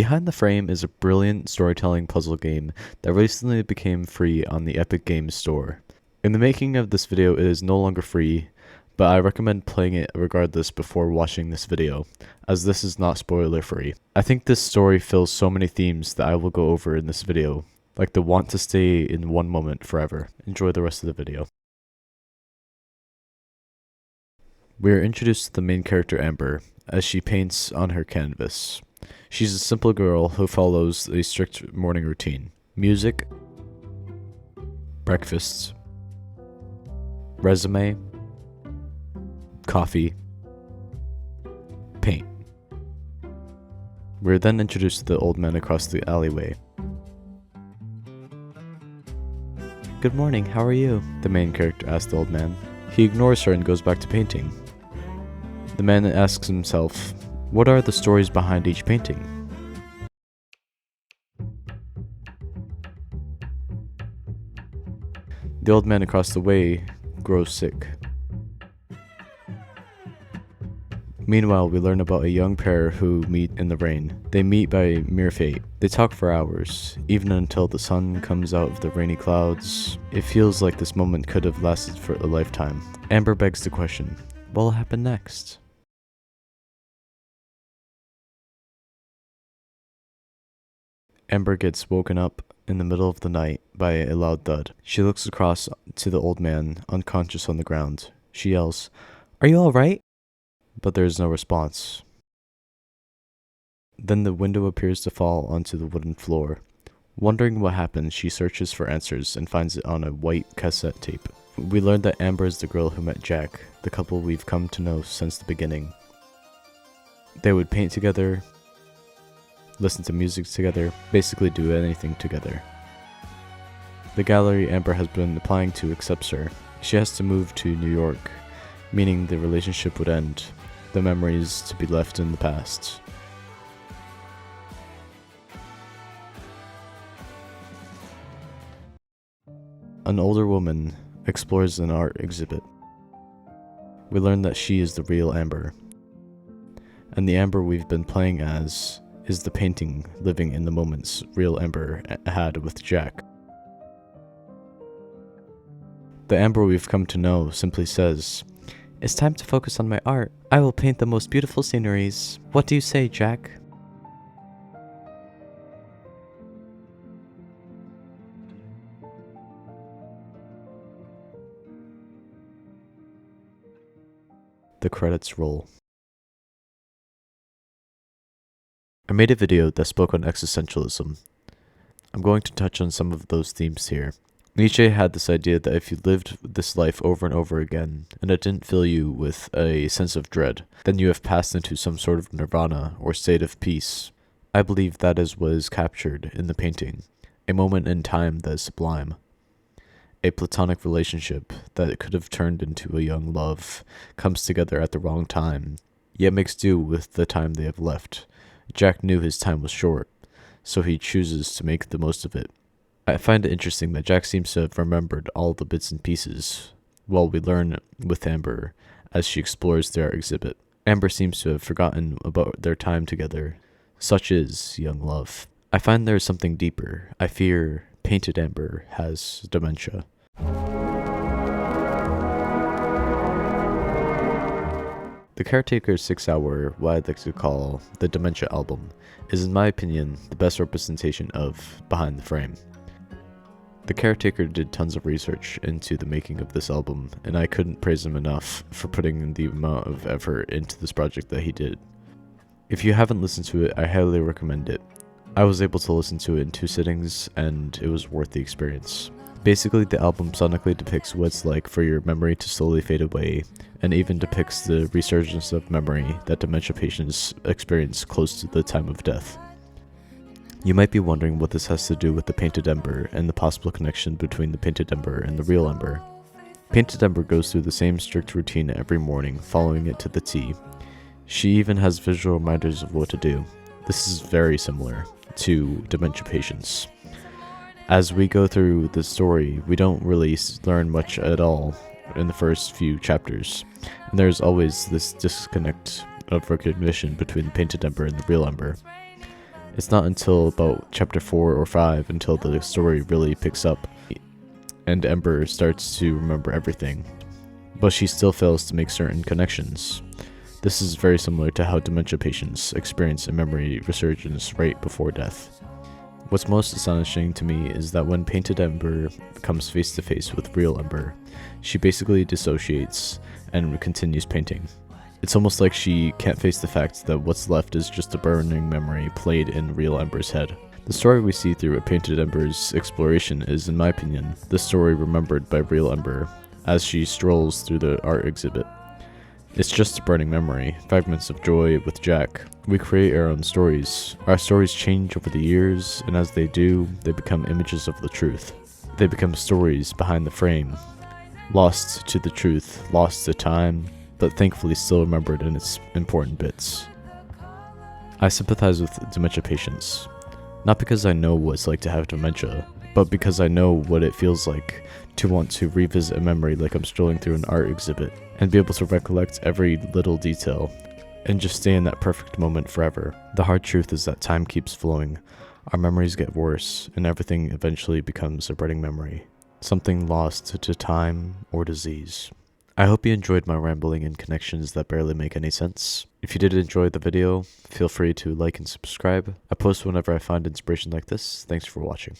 Behind the Frame is a brilliant storytelling puzzle game that recently became free on the Epic Games Store. In the making of this video, it is no longer free, but I recommend playing it regardless before watching this video, as this is not spoiler free. I think this story fills so many themes that I will go over in this video, like the want to stay in one moment forever. Enjoy the rest of the video. We are introduced to the main character Amber, as she paints on her canvas. She's a simple girl who follows a strict morning routine. Music, breakfast, resume, coffee, paint. We're then introduced to the old man across the alleyway. "Good morning, how are you?" the main character asks the old man. He ignores her and goes back to painting. The man asks himself, what are the stories behind each painting? The old man across the way grows sick. Meanwhile, we learn about a young pair who meet in the rain. They meet by mere fate. They talk for hours, even until the sun comes out of the rainy clouds. It feels like this moment could have lasted for a lifetime. Amber begs the question, what will happen next? Amber gets woken up in the middle of the night by a loud thud. She looks across to the old man, unconscious on the ground. She yells, "Are you alright?" But there is no response. Then the window appears to fall onto the wooden floor. Wondering what happened, she searches for answers and finds it on a white cassette tape. We learn that Amber is the girl who met Jack, the couple we've come to know since the beginning. They would paint together, listen to music together, basically do anything together. The gallery Amber has been applying to accepts her. She has to move to New York, meaning the relationship would end, the memories to be left in the past. An older woman explores an art exhibit. We learn that she is the real Amber, and the Amber we've been playing as is the painting living in the moments real Amber had with Jack. The Amber we've come to know simply says, "It's time to focus on my art. I will paint the most beautiful sceneries. What do you say, Jack?" The credits roll. I made a video that spoke on existentialism. I'm going to touch on some of those themes here. Nietzsche had this idea that if you lived this life over and over again, and it didn't fill you with a sense of dread, then you have passed into some sort of nirvana or state of peace. I believe that is what is captured in the painting, a moment in time that is sublime. A platonic relationship that could have turned into a young love comes together at the wrong time, yet makes do with the time they have left. Jack knew his time was short, so he chooses to make the most of it. I find it interesting that Jack seems to have remembered all the bits and pieces, while we learn with Amber as she explores their exhibit. Amber seems to have forgotten about their time together. Such is young love. I find there is something deeper. I fear Painted Amber has dementia. The Caretaker's 6-hour, what I'd like to call the Dementia album, is in my opinion the best representation of Behind the Frame. The Caretaker did tons of research into the making of this album, and I couldn't praise him enough for putting in the amount of effort into this project that he did. If you haven't listened to it, I highly recommend it. I was able to listen to it in 2 sittings, and it was worth the experience. Basically, the album sonically depicts what it's like for your memory to slowly fade away, and even depicts the resurgence of memory that dementia patients experience close to the time of death. You might be wondering what this has to do with the Painted Ember and the possible connection between the Painted Ember and the real Ember. Painted Ember goes through the same strict routine every morning, following it to the T. She even has visual reminders of what to do. This is very similar to dementia patients. As we go through the story, we don't really learn much at all in the first few chapters, and there's always this disconnect of recognition between the Painted Ember and the real Ember. It's not until about chapter 4 or 5 until the story really picks up and Ember starts to remember everything, but she still fails to make certain connections. This is very similar to how dementia patients experience a memory resurgence right before death. What's most astonishing to me is that when Painted Ember comes face to face with real Ember, she basically dissociates and continues painting. It's almost like she can't face the fact that what's left is just a burning memory played in real Ember's head. The story we see through a Painted Ember's exploration is, in my opinion, the story remembered by real Ember as she strolls through the art exhibit. It's just a burning memory, fragments of joy with Jack. We create our own stories. Our stories change over the years, and as they do, they become images of the truth. They become stories behind the frame, lost to the truth, lost to time, but thankfully still remembered in its important bits. I sympathize with dementia patients, not because I know what it's like to have dementia, but because I know what it feels like to want to revisit a memory like I'm strolling through an art exhibit and be able to recollect every little detail and just stay in that perfect moment forever. The hard truth is that time keeps flowing, our memories get worse, and everything eventually becomes a burning memory, something lost to time or disease. I hope you enjoyed my rambling and connections that barely make any sense. If you did enjoy the video, feel free to like and subscribe. I post whenever I find inspiration like this. Thanks for watching.